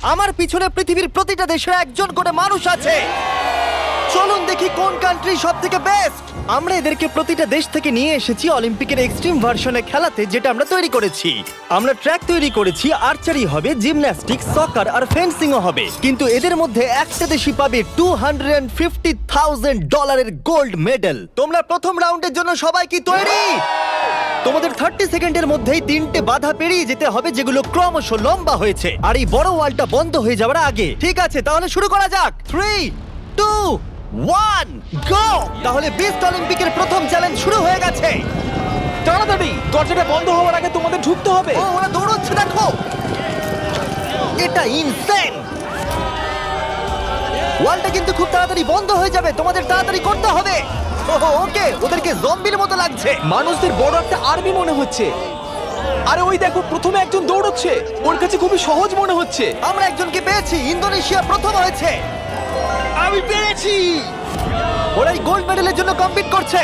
আমার পিছনে পৃথিবীর প্রতিটা দেশের একজন করে মানুষ আছে। চলুন দেখি কোন কান্ট্রি সব থেকে বেস্ট। আমরা এদেরকে প্রতিটা দেশ থেকে নিয়ে এসেছি অলিম্পিকের এক্সট্রিম ভার্সনে খেলাতে, যেটা আমরা তৈরি করেছি। আমরা ট্র্যাক তৈরি করেছি, আর্চারি হবে, জিমন্যাস্টিক্স, সকার আর ফেন্সিংও হবে। কিন্তু এদের মধ্যে একটা দেশই পাবে $250,000 গোল্ড মেডেল। তোমরা প্রথম রাউন্ডের জন্য সবাই কি তৈরি? তোমাদের 30 সেকেন্ডের মধ্যেই 3টে বাধা পেরিয়ে যেতে হবে, যেগুলো ক্রমশ লম্বা হয়েছে, আর এই বড় ওয়ালটা বন্ধ হয়ে যাওয়ার আগে। ঠিক আছে, তাহলে শুরু করা যাক। 3, 2, 1, গো! তাহলে বিস্ট অলিম্পিকের প্রথম চ্যালেঞ্জ শুরু হয়ে গেছে। তাড়াতাড়ি, দরজাটা বন্ধ হওয়ার আগে তোমাদের ঢুকতে হবে। ও, ওরা দৌড়চ্ছে, দেখো, এটা ইনসেন। ওয়ালটা কিন্তু খুব তাড়াতাড়ি বন্ধ হয়ে যাবে, তোমাদের তাড়াতাড়ি করতে হবে। ওকে, ওদেরকে জম্বির মতো লাগছে। মানুষদের বড় একটা আর্মি মনে হচ্ছে। আরে ওই দেখো, প্রথমে একজন দৌড়চ্ছে, ওর কাছে খুবই সহজ মনে হচ্ছে। আমরা একজনকে পেয়েছি, ইন্দোনেশিয়া প্রথম হয়েছে। আমি পেরেছি। ওরা এই গোল্ড মেডেলের জন্য কম্পিট করছে।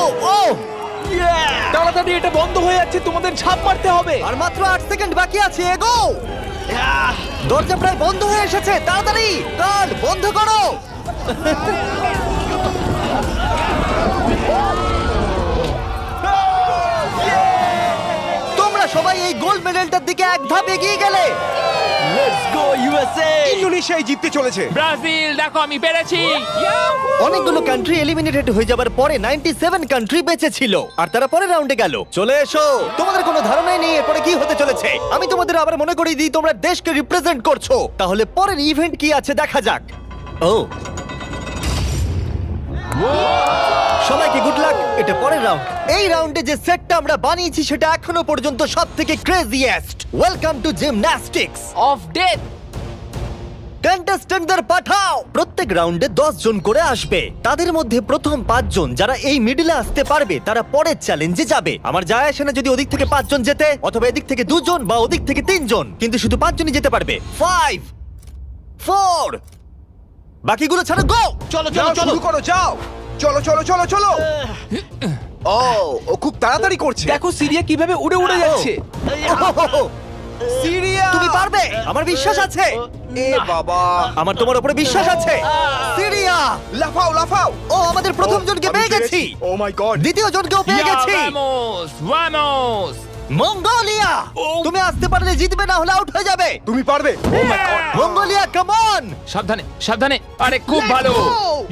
ও ও, তাড়াতাড়ি, এটা বন্ধ হয়ে যাচ্ছে, তোমাদের ঝাঁপ মারতে হবে। আর মাত্র 8 সেকেন্ড বাকি আছে, এগো! দরজা প্রায় বন্ধ হয়ে এসেছে, তাড়াতাড়ি গার্ড বন্ধ করো। তোমরা সবাই এই গোল্ড মেডেলটার দিকে এক ধাপ এগিয়ে গেলে। Let's go USA! ইন্দোনেশিয়াই জিততে চলেছে। ব্রাজিল, দেখো আমি পেরেছি। অনেকগুলো কান্ট্রি এলিমিনেটেড হয়ে যাবার পরে 97 কান্ট্রি বেঁচে ছিল, আর তারা পরের রাউন্ডে গেল। চলে এসো, তোমাদের কোনো ধারণাই নেই এরপরে কি হতে চলেছে। আমি তোমাদের আবার মনে করিয়ে দিই, তোমরা দেশকে রিপ্রেজেন্ট করছো। তাহলে পরের ইভেন্ট কি আছে দেখা যাক। ও, সবাইকে গুড লাক। এটা পরের রাউন্ড। এই রাউন্ডে যে সেটটা আমরা বানিয়েছি সেটা এখনো পর্যন্ত সবথেকে craziest. Welcome to gymnastics of death. কন্টেস্ট্যান্টদের পাঠাও। প্রত্যেক রাউন্ডে 10 জন করে আসবে। তাদের মধ্যে প্রথম 5 জন যারা এই মিডলে আসতে পারবে তারা পরের চ্যালেঞ্জে যাবে। আমার যায় আসে না যদি ওদিক থেকে 5 জন যেতে, অথবা এদিক থেকে 2 জন বা ওদিক থেকে 3 জন, কিন্তু শুধু 5 জনই যেতে পারবে। 5, 4, বাকিগুলো ছাড়ো, গো! চলো যাও, শুরু করো, যাও। চলো চলো চলো চলো। ও খুব তাড়াতাড়ি করছে। দেখো সিরিয়া কিভাবে উড়ে উড়ে যাচ্ছে। সিরিয়া, তুমি পারবে, আমার বিশ্বাস আছে। এ বাবা, আমার তোমার উপরে বিশ্বাস আছে। সিরিয়া, লাফাও লাফাও। ও, আমাদের প্রথম জনকে পেয়ে গেছি। ও মাই গড, দ্বিতীয় জনকেও পেয়ে গেছি। Vamos, vamos. মঙ্গোলিয়া, তুমি আসতে পারলে জিতবে, না হলে আউট হয়ে যাবে। তুমি পারবে। ও মাই গড, মঙ্গোলিয়া, কাম অন! সাবধানে, সাবধানে। আরে খুব ভালো।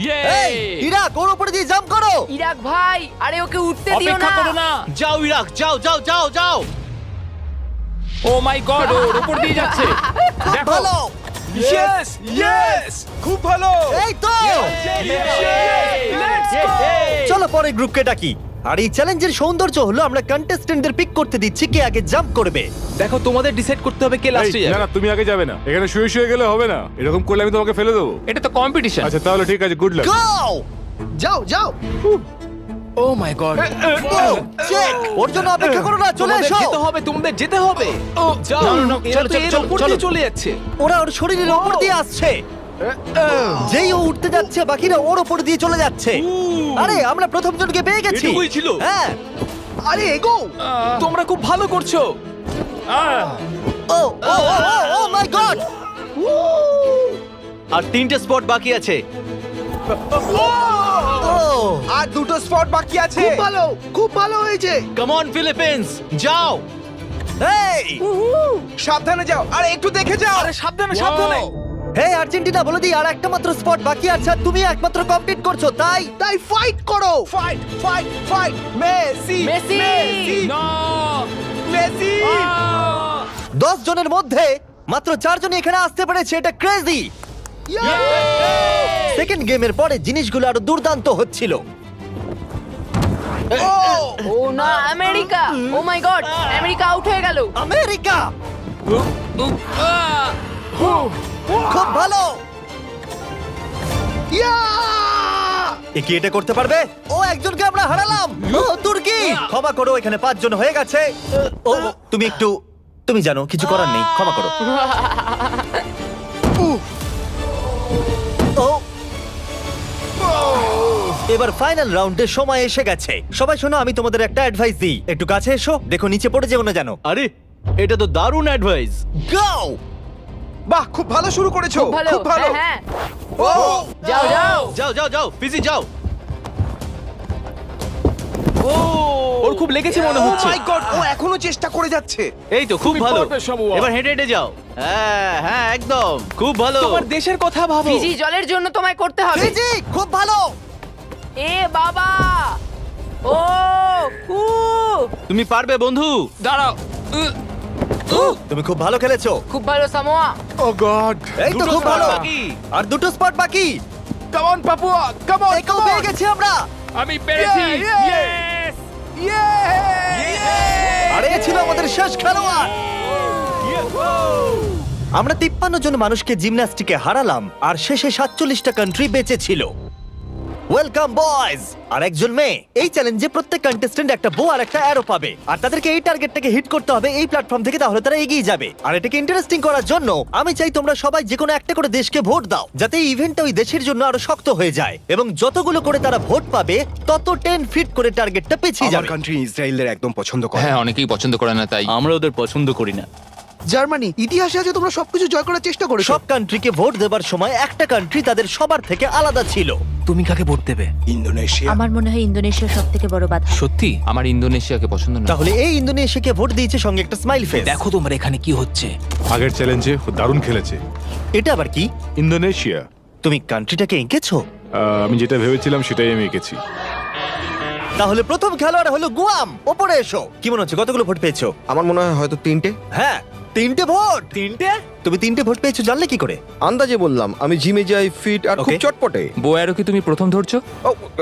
ইয়ে। এই, ইরাক, ওর উপরে দিয়ে জাম্প করো। ইরাক ভাই, আরে ওকে উঠতে দিও অপেক্ষা না। করো না। যাও ইরাক, যাও যাও যাও যাও। ও মাই গড, ওর উপর দিয়ে যাচ্ছে। খুব দেখো। ভালো। ইয়েস ইয়েস, খুব ভালো। এই তো, চলো পরের গ্রুপকে ডাকি। আর এই চ্যালেঞ্জের সৌন্দর্য হলো আমরা কন্টেস্টেন্টদের পিক করতে দিচ্ছি কে আগে জাম্প করবে। দেখো তোমাদের ডিসাইড করতে হবে কে লাস্টে এই, না যাবে। না, তুমি আগে যাবে না, এখানে শুয়ে শুয়ে গেলে হবে না। এরকম করলে আমি তোমাকে ফেলে দেবো। এটা তো কম্পিটিশন। আচ্ছা তাহলে ঠিক আছে, গুড লাক। গো! যাও যাও। ও মাই গড, চেক, ওর জন্য অপেক্ষা করো না, চলে তোমাদের এসো। যেতে হবে, তোমাদের যেতে হবে। ও যাও, না, না, না, এরা চলো, তো চলো, এর চলো, উপর চলো। দিয়ে চলে যাচ্ছে। ওরা ওর শরীরের ওপর দিয়ে আসছে। যেই ও উঠতে যাচ্ছে বাকিরা ওর ওপর দিয়ে চলে যাচ্ছে। আরে আমরা প্রথম জনকে পেয়ে গেছি। এটুকুই ছিল? হ্যাঁ। আরে এগো। তোমরা খুব ভালো করছো। ও ও ও মাই গড! আর 3টে স্পট বাকি আছে। ও, আর 2টো স্পট বাকি আছে। খুব ভালো, খুব ভালো হয়েছে। কাম অন ফিলিপিন্স, যাও। এই, সাবধানে যাও, আর একটু দেখে যাও। আরে সাবধানে সাবধানে। হে আর্জেন্টিনা, বলে দিই আর একটা মাত্র স্পট বাকি আছে, আর তুমি একমাত্র কমপ্লিট করছো, তাই তাই ফাইট করো, fight fight fight. Messi Messi. না। মেসি। 10 জনের মধ্যে মাত্র 4 জনই এখানে আসতে পেরেছে। এটা ক্রেজি। সেকেন্ড গেমের পরে জিনিসগুলো আরো দুর্দান্ত হচ্ছিল। ও না, আমেরিকা। ও মাই গড, আমেরিকা আউট হয়ে গেল। আমেরিকা, খুব ভালো। এ কি এটা করতে পারবে? ও, একজনকে আমরা হারালাম। ও, তুর্কি, ক্ষমা করো, এখানে 5 জন হয়ে গেছে। ও, তুমি একটু, তুমি জানো কিছু করার নেই, ক্ষমা করো। ও, এবার ফাইনাল রাউন্ডের সময় এসে গেছে। সবাই শোনো, আমি তোমাদের একটা অ্যাডভাইস দিই, একটু কাছে এসো, দেখো নিচে পড়ে যেও না যেন। আরে এটা তো দারুণ অ্যাডভাইস। গাও! বাহ, খুব ভালো শুরু করেছো। খুব ভালো, খুব ভালো। হ্যাঁ, ও যাও যাও। যাও যাও যাও ফিজি যাও। ওর খুব লেগেছে মনে হচ্ছে। মাই গড, ও এখনো চেষ্টা করে যাচ্ছে। এই তো খুব ভালো। পারবে, সামুয়া। এবার হেঁটে হেঁটে যাও। হ্যাঁ হ্যাঁ একদম খুব ভালো। তোমার দেশের কথা ভাবো। ফিজি জলের জন্য তোমায় করতে হবে। ফিজি, খুব ভালো! এ বাবা, ও উ তুমি পারবে বন্ধু। দাঁড়াও। তুমি খুব ভালো খেলেছো। খুব ভালো সামোয়া। ও গড! এই তো দুটো খুব spot ভালো। বাকি। আর দুটো স্পট বাকি। Come on Papua, come on. একেও পেয়ে গেছি আমরা। আমি পেরেছি। আর এই ছিল আমাদের শেষ খেলোয়াড়। আমরা 53 জন মানুষকে জিমন্যাস্টিকে হারালাম আর শেষে 47টা কান্ট্রি বেঁচে ছিল। Welcome boys! আর একজন মেয়ে। এই চ্যালেঞ্জে প্রত্যেক কন্টেস্ট্যান্ট একটা বো আর একটা অ্যারো পাবে, আর তাদেরকে এই টার্গেটটাকে হিট করতে হবে এই প্ল্যাটফর্ম থেকে, তাহলে তারা এগিয়ে যাবে। আর এটাকে ইন্টারেস্টিং করার জন্য আমি চাই তোমরা সবাই যে কোনো একটা করে দেশকে ভোট দাও, যাতে এই ইভেন্টটা ওই দেশের জন্য আরো শক্ত হয়ে যায়, এবং যতগুলো করে তারা ভোট পাবে তত 10 ফিট করে টার্গেটটা পিছিয়ে আমার যাবে। কান্ট্রি ইসরায়েলের একদম পছন্দ করে। হ্যাঁ, অনেকেই পছন্দ করে না তাই। আমরা ওদের পছন্দ করি না। জার্মানি, ইতিহাসে আছে তোমরা সবকিছু জয় করার চেষ্টা করেছো। সব কান্ট্রিকে ভোট দেবার সময় একটা কান্ট্রি তাদের সবার থেকে আলাদা ছিল। তুমি কাকে ভোট দেবে? ইন্দোনেশিয়া। আমার মনে হয় ইন্দোনেশিয়া সব থেকে বড় বাধা। সত্যি? আমার ইন্দোনেশিয়াকে পছন্দ না। তাহলে এই ইন্দোনেশিয়াকে ভোট দিয়েছে সঙ্গে একটা স্মাইল ফেস। দেখো তোমার এখানে কি হচ্ছে। আগের চ্যালেঞ্জে দারুণ খেলেছে এটা আবার কি? ইন্দোনেশিয়া। তুমি কান্ট্রিটাকে এঁকেছো? আমি যেটা ভেবেছিলাম সেটাই আমি এঁকেছি। তাহলে প্রথম খেলোয়াড় হলো গুয়াম। ওপরে এসো। কি মনে হচ্ছে কতগুলো ভোট পেয়েছো? আমার মনে হয় হয়তো 3টে। হ্যাঁ, 3টে ভোট। 3টে? তুমি 3টে ভোট পেয়েছো জানলে কি করে? আন্দাজে বললাম, আমি জিমে যাই, ফিট আর খুব Okay. চটপটে। বোয়ারও কি তুমি প্রথম ধরছো?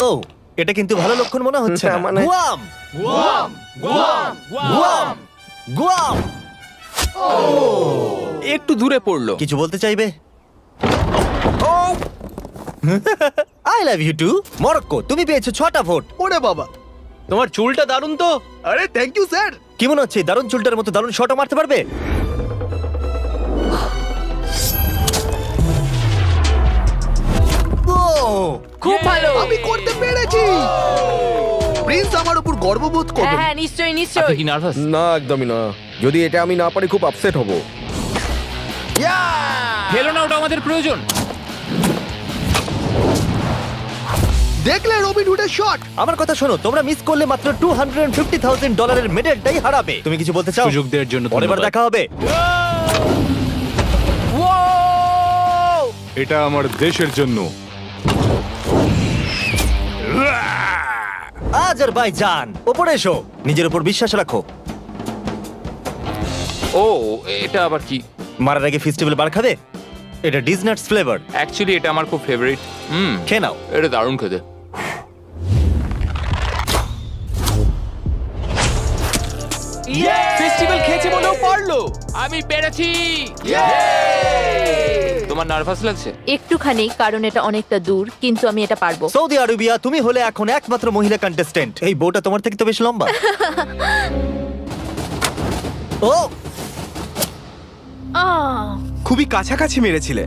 ও, এটা কিন্তু ভালো লক্ষণ মনে হচ্ছে না। না, মানে- গুয়াম, গুয়াম। একটু দূরে পড়লো। কিছু বলতে চাইবে? I love you too. Morocco, তুমি পেয়েছো 6টা ভোট। ওরে বাবা! তোমার চুলটা দারুণ তো। আরে থ্যাংক ইউ স্যার। কি মনে হচ্ছে দারুণ চুলটার মতো দারুণ শটও মারতে পারবে? ও, খুব ভালো। আমি করতে পেরেছি। প্রিন্স আমার উপর গর্ববোধ হ্যাঁ করবে। হ্যাঁ নিশ্চয়ই আপনি নিশ্চয়ই। কি নার্ভাস? না, একদমই না। যদি এটা আমি না পারি খুব আপসেট হব। ফেলো না, ওটা আমাদের প্রয়োজন। দেখলে রবিন হুডের শট? আমার কথা শোনো, তোমরা মিস করলে মাত্র $250,000 মেডেলটাই হারাবে। তুমি কিছু বলতে চাও? সুযোগ দেওয়ার জন্য পরের বার ধন্যবাদ। দেখা হবে। এটা আমার দেশের জন্য। আজারবাইজান, ওপরে এসো। নিজের উপর বিশ্বাস রাখো। ও, এটা আবার কি? মারার আগে ফেস্টিভ্যাল বার খাবে? এটা ডিজনাটস ফ্লেভার। অ্যাকচুয়ালি এটা আমার খুব ফেভারিট। খেয়ে নাও। এটা দারুণ খেতে। ফেস্টিভ্যাল খেয়েছে বলেও পারলো। আমি পেরেছি। তোমার নার্ভাস লাগছে? একটুখানি, কারণ এটা অনেকটা দূর, কিন্তু আমি এটা পারবো। সৌদি আরবিয়া, তুমি হলে এখন একমাত্র মহিলা কন্টেস্টেন্ট। এই বউটা তোমার থেকে তো বেশ লম্বা। ও, খুবই কাছাকাছি মেরেছিলে।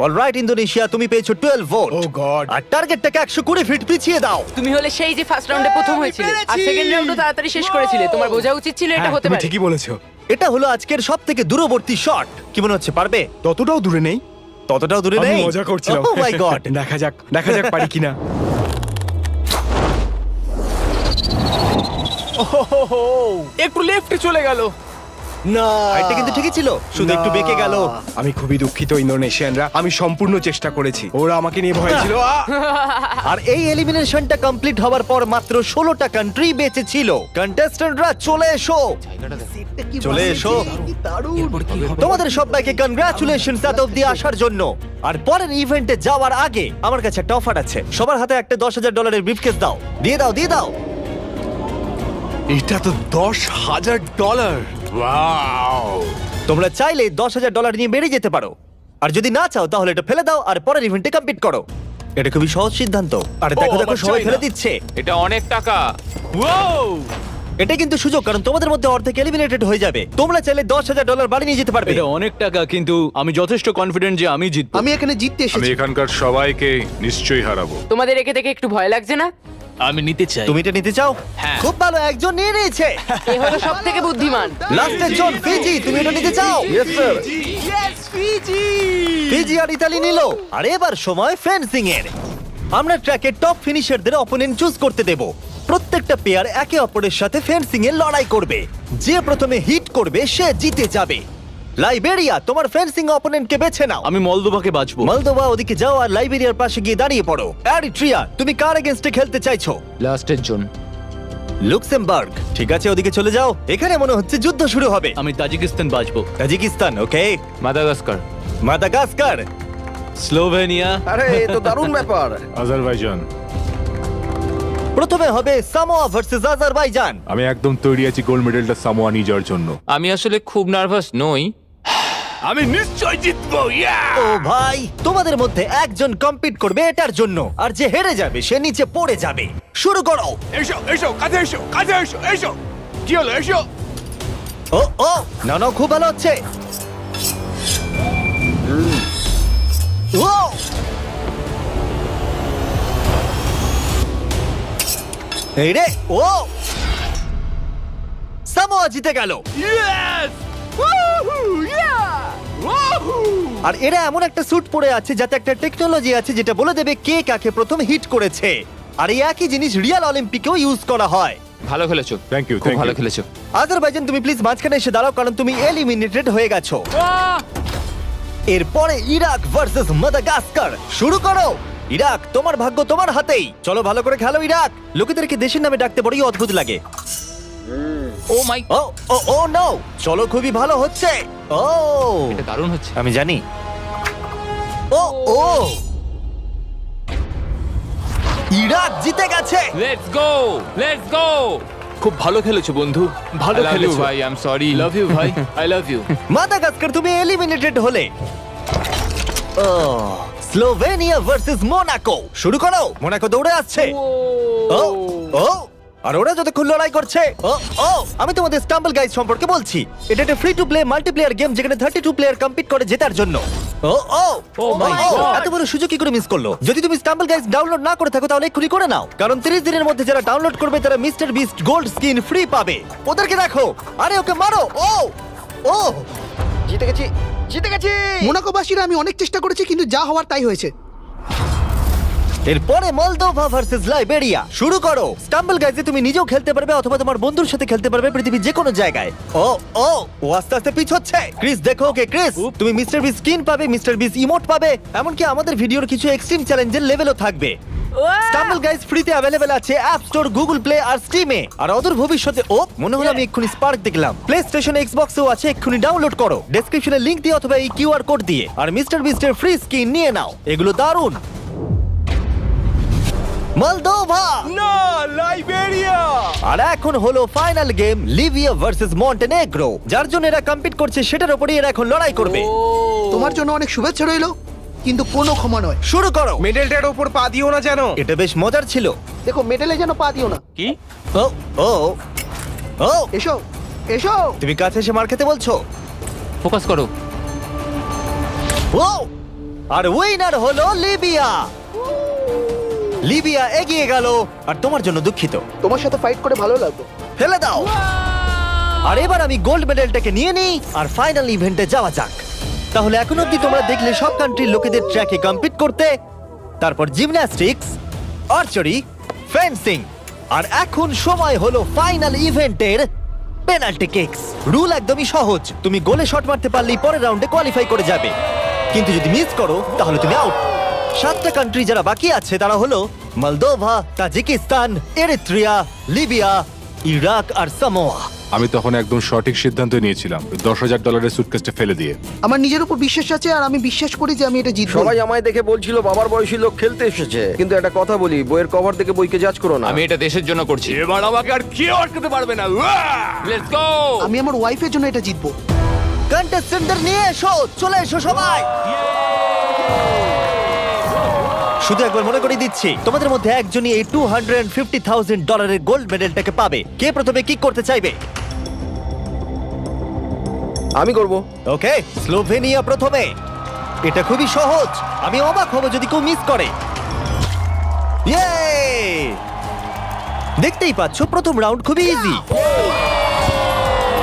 অলরাইট ইন্দোনেশিয়া, তুমি পেয়েছো 12 ভোট। ও গড! আর টার্গেটটাকে 120 ফিট পিছিয়ে দাও। তুমি হলে সেই যে ফার্স্ট রাউন্ডে প্রথম হয়েছিলে আর সেকেন্ড রাউন্ডে তাড়াতাড়ি শেষ করেছিলে। তোমার বোঝা উচিত ছিল এটা হতে পারে। ঠিকই বলেছো। এটা হলো আজকের সবথেকে দূরবর্তী শট। কি মনে হচ্ছে পারবে? ততটাও দূরে নেই। ততটাও দূরে আমি নেই। মজা করছিলাম। ও মাই গড। দেখা যাক পারি কিনা। একটু লেফটে চলে গেল। না, এটা কিন্তু ঠিকই ছিল, শুধু একটু বেঁকে গেল। আমি খুবই দুঃখিত ইন্দোনেশিয়ানরা, আমি সম্পূর্ণ চেষ্টা করেছি। ওরা আমাকে নিয়ে ভয় ছিল। আর এই এলিমিনেশনটা কমপ্লিট হওয়ার পর মাত্র 16টা কান্ট্রি বেঁচে ছিল। কন্টেস্ট্যান্টরা চলে এসো, চলে এসো। তোমাদের সবাইকে কনগ্রাচুলেশনস এত অব্দি আসার জন্য। আর পরের ইভেন্টে যাওয়ার আগে আমার কাছে একটা অফার আছে। সবার হাতে একটা $10,000 ব্রিফকেস দাও। দিয়ে দাও, দিয়ে দাও। এটা তো $10,000। তোমরা চাইলে $10,000 নিয়ে বেরিয়ে যেতে পারো, আর যদি না চাও তাহলে এটা ফেলে দাও আর পরের ইভেন্টে কমপ্লিট করো। এটা খুবই সহজ সিদ্ধান্ত। আর দেখো দেখো আমার সবাই চাই ফেলে না। দিচ্ছে। এটা অনেক টাকা। এটা কিন্তু সুযোগ, কারণ তোমাদের মধ্যে অর্ধেক এলিমিনেটেড হয়ে যাবে। তোমরা চাইলে $10,000 বাড়ি নিয়ে যেতে পারবে। এটা অনেক টাকা, কিন্তু আমি যথেষ্ট কনফিডেন্ট যে আমি জিতবো। আমি এখানে জিততে আমি এসেছি। এখানকার সবাইকে নিশ্চয়ই হারাবো। তোমাদের একে দেখে একটু ভয় লাগছে না? আমি নিতে চাই। তুমি এটা নিতে চাও? হ্যাঁ। খুব ভালো, একজন নিয়ে নিয়েছে। এ হলো সব থেকে বুদ্ধিমান। লাস্টের জন ফিজি, তুমি এটা নিতে চাও? Yes sir. ফিজি আর ইতালি নিল। আর এবার সময় ফেন্সিং এর। আমরা ট্র্যাকের টপ ফিনিশারদের অপোনেন্ট চুজ করতে দেব। প্রত্যেকটা পেয়ার একে অপরের সাথে ফেন্সিং এ লড়াই করবে। যে প্রথমে হিট করবে সে জিতে যাবে। লাইবেরিয়া, তোমার ফেন্সিং অপোনেন্টকে বেছে নাও। আমি মলদোভাকে বাঁচবো। মলদোভা ওদিকে যাও আর লাইবেরিয়ার পাশে গিয়ে দাঁড়িয়ে পড়ো। এরিট্রিয়া, তুমি কার এগেইনস্টে খেলতে চাইছো? লাস্টের জন। লুক্সেমবার্গ, ঠিক আছে ওদিকে চলে যাও। এখানে মনে হচ্ছে যুদ্ধ শুরু হবে। আমি তাজিকিস্তান বাঁচবো। তাজিকিস্তান, ওকে। মাদাগাস্কার। Madagascar, Slovenia. আরে এ তো দারুণ ব্যাপার। আজারবাইজান। প্রথমে হবে সামোয়া ভার্সেস আজারবাইজান। আমি একদম তৈরি আছি গোল্ড মেডেলটা সামোয়া নিয়ে যাওয়ার জন্য। আমি আসলে খুব নার্ভাস নই। আমি নিশ্চয় জিতবো। ও ভাই, তোমাদের মধ্যে একজন কম্পিট করবে এটার জন্য, আর যে হেরে যাবে সে নিচে পড়ে যাবে। শুরু করো। এসো এসো, কাছে এসো, কাছে এসো, এসো। কি হলো? এসো। ও ও, না না, খুব ভালো হচ্ছে। ও, এই রে, ও সামোয়া জিতে গেল। আর এরা এমন একটা স্যুট পরে আছে যাতে একটা টেকনোলজি আছে যেটা বলে দেবে কে কাকে প্রথম হিট করেছে। আর এই একই জিনিস রিয়াল অলিম্পিকেও ইউজ করা হয়। ভালো খেলেছো। Thank you, খুব thank ভালো you. খেলেছো। আজারবাইজান, তুমি প্লিজ মাঝখানে এসে দাঁড়াও, কারণ তুমি এলিমিনেটেড হয়ে গেছো। এরপরে ইরাক ভার্সেস মাদাগাস্কার। শুরু করো। ইরাক, তোমার ভাগ্য তোমার হাতেই। চলো ভালো করে খেলো ইরাক। লোকেদেরকে দেশের নামে ডাকতে বড়ই অদ্ভুত লাগে। ও মাই, ও ও ও নো, চলো খুবই ভালো হচ্ছে। ও, এটা দারুণ হচ্ছে। আমি জানি। ও ও, ইরাক জিতে গেছে। Let's go, let's go. খুব ভালো খেলেছো বন্ধু, ভালো খেলেছো ভাই, I am sorry. Love you ভাই, আই লাভ ইউ। মাদাগাস্কার, তুমি এলিমিনেটেড হলে। ও, স্লোভেনিয়া ভার্সেস মোনাকো। শুরু করো। মোনাকো দৌড়ে আসছে। ও ও, আর ওরা যতক্ষণ লড়াই করছে। ও ও, আমি তোমাদের স্টাম্বল গাইজ সম্পর্কে বলছি। এটা একটা free to play multiplayer game যেখানে 32 প্লেয়ার কম্পিট করে জেতার জন্য। ও ও ও মাই গড, এত বড় সুযোগ কি করে মিস করলো? যদি তুমি স্টাম্বল গাইজ ডাউনলোড না করে থাকো তাহলে এক্ষুনি করে নাও, কারণ 30 দিনের মধ্যে যারা ডাউনলোড করবে তারা mister beast gold skin free পাবে। ওদেরকে দেখো। আরে ওকে মারো। ও ও, জিতে গেছি, জিতে গেছি। মোনাকোবাসীরা আমি অনেক চেষ্টা করেছি কিন্তু যা হওয়ার তাই হয়েছে। এরপরে মলদোভা ভার্সেস লাইবেরিয়া। শুরু করো। স্টাম্বল গাইজে তুমি নিজেও খেলতে পারবে অথবা তোমার বন্ধুর সাথে খেলতে পারবে পৃথিবীর যে কোনো জায়গায়। ও ও, ও আস্তে আস্তে পিছোচ্ছে। ক্রিস দেখো ওকে। ক্রিস, তুমি মিস্টার বিস স্কিন পাবে, মিস্টার বিস ইমোট পাবে, এমনকি আমাদের ভিডিওর কিছু এক্সট্রিম চ্যালেঞ্জের লেভেলও থাকবে। স্টাম্বল গাইজ ফ্রিতে অ্যাভেলেবেল আছে অ্যাপ স্টোর, গুগল প্লে আর স্টিমে। আর অদূর ভবিষ্যতে, ও মনে হলো আমি এক্ষুনি স্পার্ক দেখলাম, প্লে স্টেশন, এক্সবক্সেও আছে। এক্ষুনি ডাউনলোড করো ডেসক্রিপশনে লিংক দিয়ে অথবা এই কিউআর কোড দিয়ে, আর মিস্টার বিস্টের ফ্রি স্কিন নিয়ে নাও। এগুলো দারুণ। মলদোভা না, লাইবেরিয়া। আর এখন হলো final game, Libya versus Montenegro. যার জন্য এরা কম্পিট করছে সেটার উপরই এরা এখন লড়াই করবে। তোমার জন্য অনেক শুভেচ্ছা রইলো, কিন্তু কোনো ক্ষমা নয়। শুরু করো। মেডেলটার উপর পা দিও না যেন। এটা বেশ মজার ছিল। দেখো, মেডেলে যেন পা দিও না। কি? ও ও ও, এসো এসো। তুমি কাছে এসে মার খেতে বলছো? ফোকাস করো। ও, আর উইনার হলো লিবিয়া। লিবিয়া এগিয়ে গেল। আর তোমার জন্য দুঃখিত। তোমার সাথে ফাইট করে ভালো লাগলো। ফেলে দাও। আর এবার আমি গোল্ড মেডেলটাকে নিয়ে নিই আর ফাইনাল ইভেন্টে যাওয়া যাক। তাহলে এখন অব্দি তোমরা দেখলে সব কান্ট্রির লোকেদের ট্র্যাকে কম্পিট করতে, তারপর জিমন্যাস্টিক্স, আর্চারি, ফেন্সিং, আর এখন সময় হলো ফাইনাল ইভেন্টের পেনাল্টি কিকস। রুল একদমই সহজ, তুমি গোলে শট মারতে পারলেই পরের রাউন্ডে কোয়ালিফাই করে যাবে, কিন্তু যদি মিস করো তাহলে তুমি আউট। 7টা কান্ট্রি যারা বাকি আছে তারা হলো Moldova, Tajikistan, Eritrea, Libya, Iraq আর সামোয়া। আমি তখন একদম সঠিক সিদ্ধান্ত নিয়েছিলাম, $10,000 সুটকেসটা ফেলে দিয়ে। আমার নিজের উপর বিশ্বাস আছে আর আমি বিশ্বাস করি যে আমি এটা জিতবো। সবাই আমায় দেখে বলছিল বাবার বয়সী লোক খেলতে এসেছে, কিন্তু একটা কথা বলি, বইয়ের কভার দেখে বইকে জাজ করো না। আমি এটা দেশের জন্য করছি। এবার আমাকে আর কেউ আটকাতে পারবে না। Let's go. আমি আমার ওয়াইফের জন্য এটা জিতবো। কন্টেস্টেন্টদের নিয়ে এসো, চলে এসো সবাই। শুধু একবার মনে করে দিচ্ছি, তোমাদের মধ্যে একজনই এই $250,000 গোল্ড মেডেলটাকে পাবে। কে প্রথমে কিক করতে চাইবে? আমি করব। ওকে, স্লোভেনিয়া প্রথমে। এটা খুবই সহজ, আমি অবাক হব যদি কেউ মিস করে। ইয়ে! দেখতেই পাচ্ছ প্রথম রাউন্ড খুবই ইজি,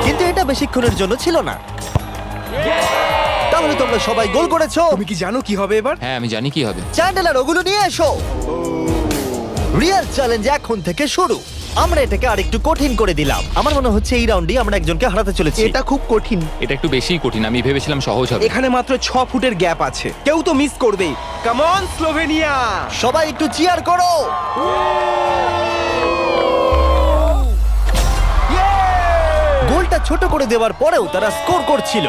কিন্তু এটা বেশিক্ষণের জন্য ছিল না। তাহলে তোমরা সবাই গোল করেছো। তুমি কি জানো কি হবে এবার? হ্যাঁ আমি জানি কি হবে। চ্যান্ডেলার ওগুলো নিয়ে এসো। রিয়েল চ্যালেঞ্জ এখন থেকে শুরু। আমরা এটাকে আরেকটু কঠিন করে দিলাম। আমার মনে হচ্ছে এই রাউন্ডে আমরা একজনকে হারাতে চলেছি। এটা খুব কঠিন। এটা একটু বেশিই কঠিন, আমি ভেবেছিলাম সহজ হবে। এখানে মাত্র 6 ফুটের গ্যাপ আছে, কেউ তো মিস করবেই। Come on Slovenia! সবাই একটু চিয়ার করো। গোলটা ছোট করে দেওয়ার পরেও তারা স্কোর করছিল,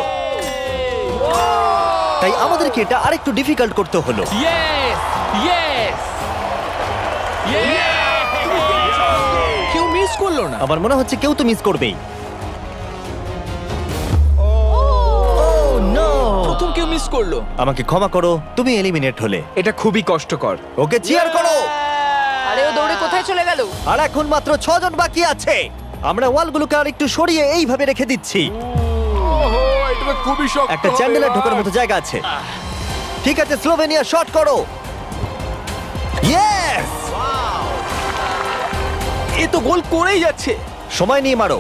তাই আমাদেরকে এটা আরেকটু ডিফিকাল্ট করতে হলো। ইয়েস ইয়েস কেউ মিস করলো না। আমার মনে হচ্ছে কেউ তো মিস করবেই। প্রথম কেউ মিস করলো। আমাকে ক্ষমা করো, তুমি এলিমিনেট হলে। এটা খুবই কষ্টকর। ওকে চিয়ার করো। আরে ও দৌড়ে কোথায় চলে গেল? আর এখন মাত্র 6 জন বাকি আছে। আমরা ওয়ালগুলোকে আর একটু সরিয়ে এইভাবে রেখে দিচ্ছি। এটা খুবই শক্ত। একটা চ্যান্ডেলার ঢোকার মতো জায়গা আছে। ঠিক আছে, স্লোভেনিয়া শট করো। ইয়েস! এ তো গোল করেই যাচ্ছে। সময় নিয়ে মারো।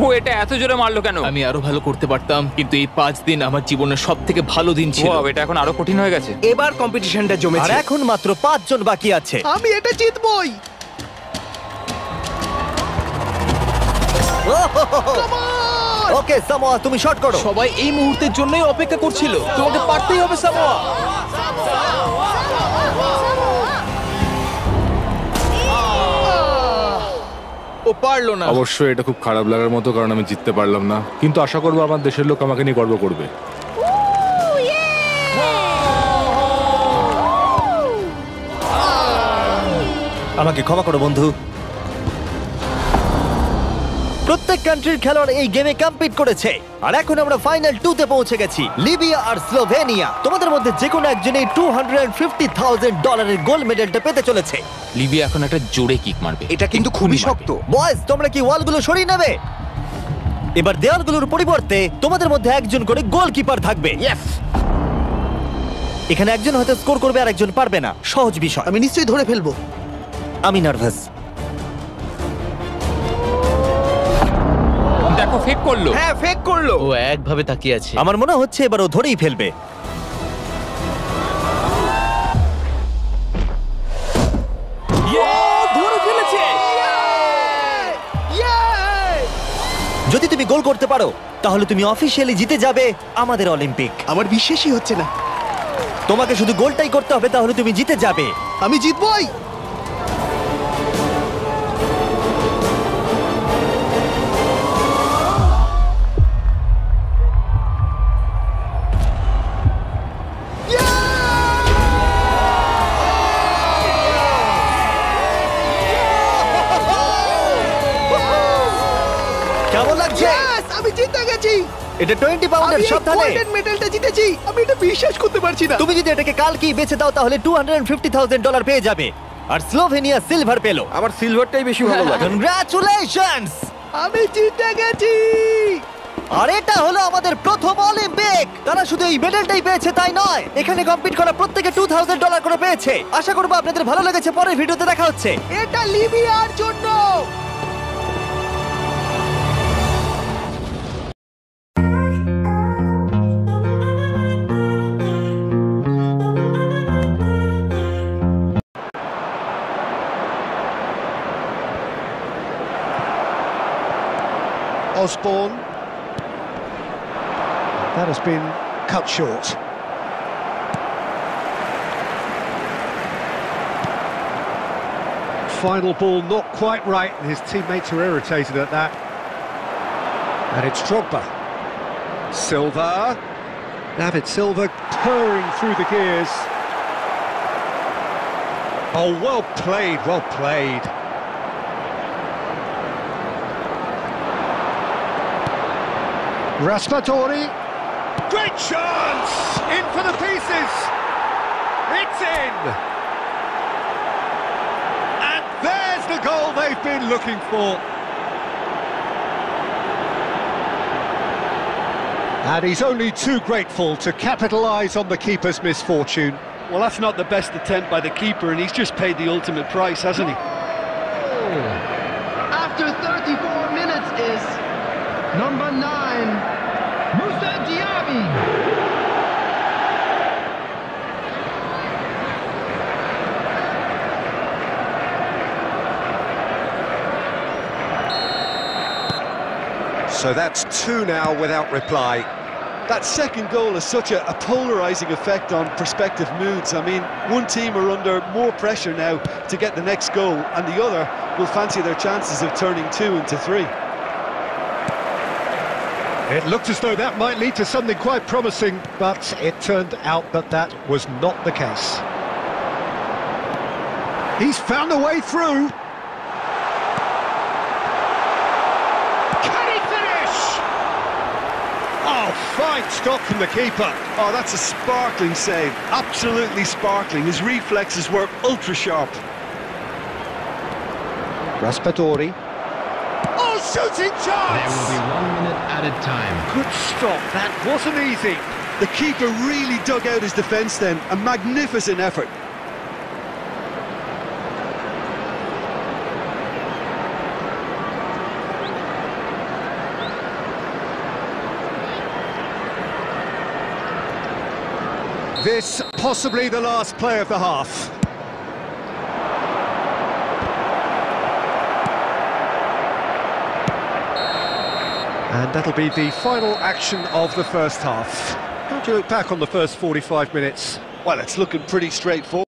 ও এটা এত জোরে মারলো কেন? আমি আরো ভালো করতে পারতাম, কিন্তু এই 5 দিন আমার জীবনের সবথেকে ভালো দিন ছিল। ওয়াও, এটা এখন আরো কঠিন হয়ে গেছে। এবার কম্পিটিশনটা আর জমেছে। এখন মাত্র 5 জন বাকি আছে। আমি এটা জিতবই। ওকে সামোয়া, তুমি শট করো। সবাই এই মুহূর্তের জন্যই অপেক্ষা করছিল। তোমাকে পারতেই হবে সামোয়া। ও পারলো না। অবশ্যই এটা খুব খারাপ লাগার মতো, কারণ আমি জিততে পারলাম না, কিন্তু আশা করবো আমার দেশের লোক আমাকে নিয়ে গর্ব করবে। আমাকে ক্ষমা করো বন্ধু। প্রত্যেক কান্ট্রির খেলোয়াড় এই গেমে কম্পিট করেছে, আর এখন আমরা ফাইনাল 2 তে পৌঁছে গেছি। লিবিয়া আর স্লোভেনিয়া। তোমাদের মধ্যে যে কোনো একজনই $250,000 গোল্ড মেডেলটা পেতে চলেছে। লিবিয়া এখন একটা জোরে কিক মারবে। এটা কিন্তু খুবই শক্ত। বয়েজ, তোমরা কি ওয়ালগুলো সরিয়ে নেবে? এবার দেওয়ালগুলোর পরিবর্তে তোমাদের মধ্যে একজন করে গোলকিপার থাকবে। এখানে একজন হয়তো স্কোর করবে আর একজন পারবে না। সহজ বিষয়। আমি নিশ্চয়ই ধরে ফেলবো। আমি নার্ভাস। দেখো ফেক করলো। হ্যাঁ, ফেক করলো। ও একভাবে তাকিয়ে আছে। আমার মনে হচ্ছে এবার ও ধরেই ফেলবে। ধরে ফেলেছে। যদি তুমি গোল করতে পারো তাহলে তুমি অফিসিয়ালি জিতে যাবে আমাদের অলিম্পিক। আমার বিশ্বাসই হচ্ছে না। তোমাকে শুধু গোলটাই করতে হবে, তাহলে তুমি জিতে যাবে। আমি জিতবই। কেমন লাগছে? Yes, আমি জিতে গেছি। এটা 20 পাউন্ডের আমি এই সাবধানে। গোল্ডেন মেডেলটা জিতেছি। আমি এটা বিশ্বাস করতে পারছি না। তুমি যদি এটাকে কালকেই বেচে দাও তাহলে $250,000 পেয়ে যাবে। আর স্লোভেনিয়া সিলভার পেলো। আমার সিলভারটাই বেশি ভালো লাগে। কনগ্রাচুলেশনস! আমি জিতে গেছি। আর এটা হলো আমাদের প্রথম অলিম্পিক। তারা শুধু এই মেডেলটাই পেয়েছে তাই নয়, এখানে কম্পিট করা প্রত্যেকে $2,000 করে পেয়েছে। আশা করবো আপনাদের ভালো লেগেছে। পরের ভিডিওতে দেখা হচ্ছে। এটা লিবিয়ার জন্য। Osborne. That has been cut short. Final ball not quite right, and his teammates are irritated at that. And it's Drogba. Silva. David Silva purring through the gears. Oh, well played, well played. Raspadori, great chance! In for the pieces! It's in! And there's the goal they've been looking for. And he's only too grateful to capitalise on the keeper's misfortune. Well, that's not the best attempt by the keeper, and he's just paid the ultimate price, hasn't he? After 34 minutes is number 9, Moussa Diaby. So that's 2 now without reply. That second goal has such a polarising effect on prospective moods. I mean, one team are under more pressure now to get the next goal, and the other will fancy their chances of turning 2 into 3. It looked as though that might lead to something quite promising, but it turned out that that was not the case. He's found a way through. Can he finish? Oh, fine stop from the keeper. Oh, that's a sparkling save. Absolutely sparkling. His reflexes were ultra-sharp. Raspadori. Oh, shooting chance! There will be 1 minute added time. Good stop, that wasn't easy. The keeper really dug out his defence then. A magnificent effort. This possibly the last play of the half. And that'll be the final action of the first half. How do you look back on the first 45 minutes? Well, it's looking pretty straightforward.